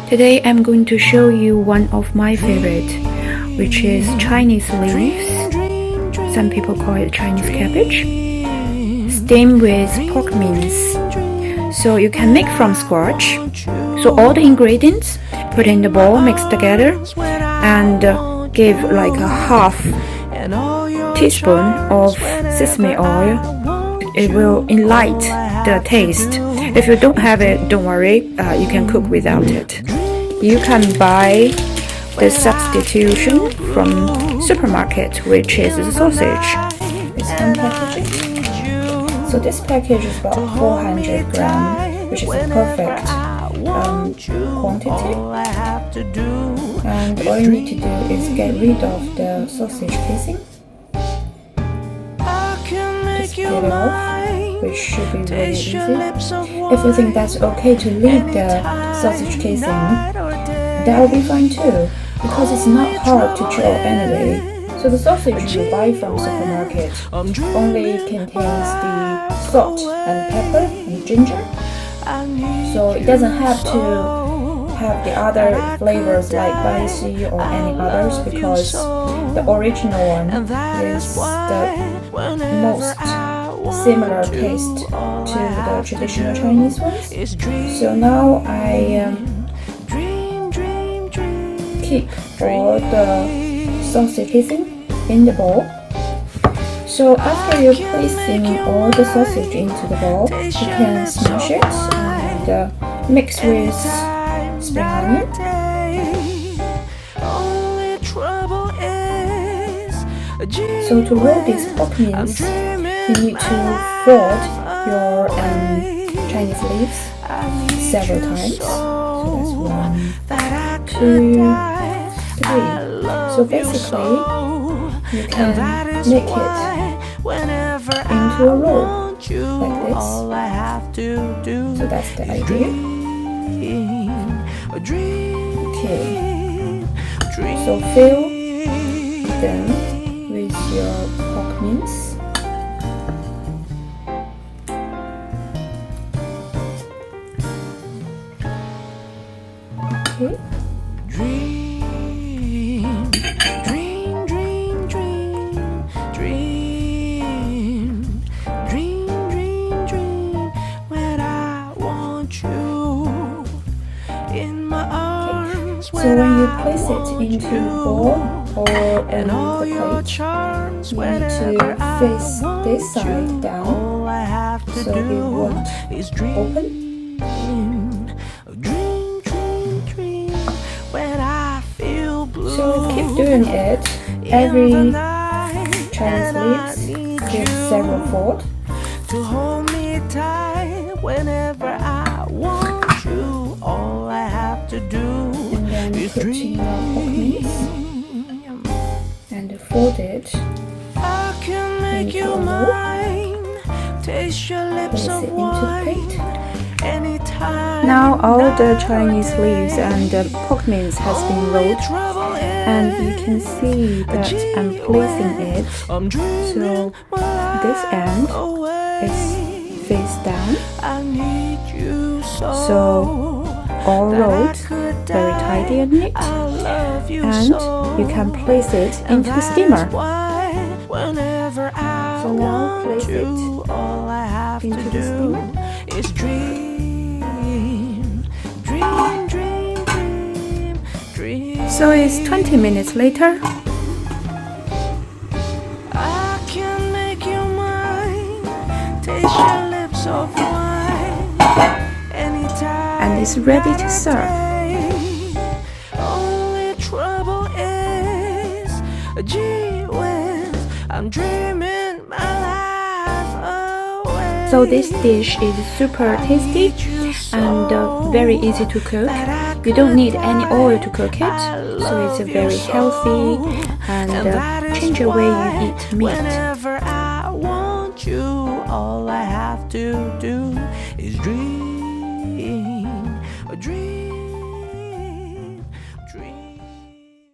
Today I'm going to show you one of my favorite, which is Chinese leaves. Some people call it Chinese cabbage, steamed with pork mince. So you can make from scratch. So all the ingredients put in the bowl, mix together, and give like a half teaspoon of sesame oil. It will enlighten the taste. If you don't have it, don't worry, you can cook without it. You can buy the substitution from supermarket, which is the sausage. It's unpackaged. So this package is about 400 grams, which is a perfect quantity. And all you need to do is get rid of the sausage casing. Just peel it off, which should be really easy. If you think that's okay to leave the sausage casing, that will be fine too, because it's not hard to chew anyway. So the sausage you buy from supermarket only contains the salt and pepper and ginger. So it doesn't have to have the other flavors like spicy or any others, because the original one is the most similar taste to the traditional Chinese ones. So now I keep all the sausage casing in the bowl. So after you're placing all the sausage into the bowl, you can smash it and mix with spring onion. So to roll this pork mince, you need to fold your Chinese leaves several times. So that's 1, 2, 3. So basically, you can make it into a roll like this. So that's the idea. Okay. So fill them with your pork mince. Okay. So when you place it into a bowl or in the plate, you need to face this side down so it won't open. So keep doing it. Every Chinese leaves gives several folds. To hold me tight whenever I want you, all I have to do. And then put in your pork mince and fold it. I can make you mine. Taste your lips of wine. Now all the Chinese leaves and the pork mince has been rolled, and you can see that I'm placing it so this end is face down, so all rolled very tidy and neat, and you can place it into the steamer. So now place it into the steamer. So it's 20 minutes later. I can make you mine, taste your lips of wine, and it's ready to serve. Only trouble is, gee whiz, I'm dreaming my life away. So this dish is super tasty and very easy to cook. You don't need any oil to cook it, so it's a very healthy and change the way you eat meat. Whenever I want you, all I have to do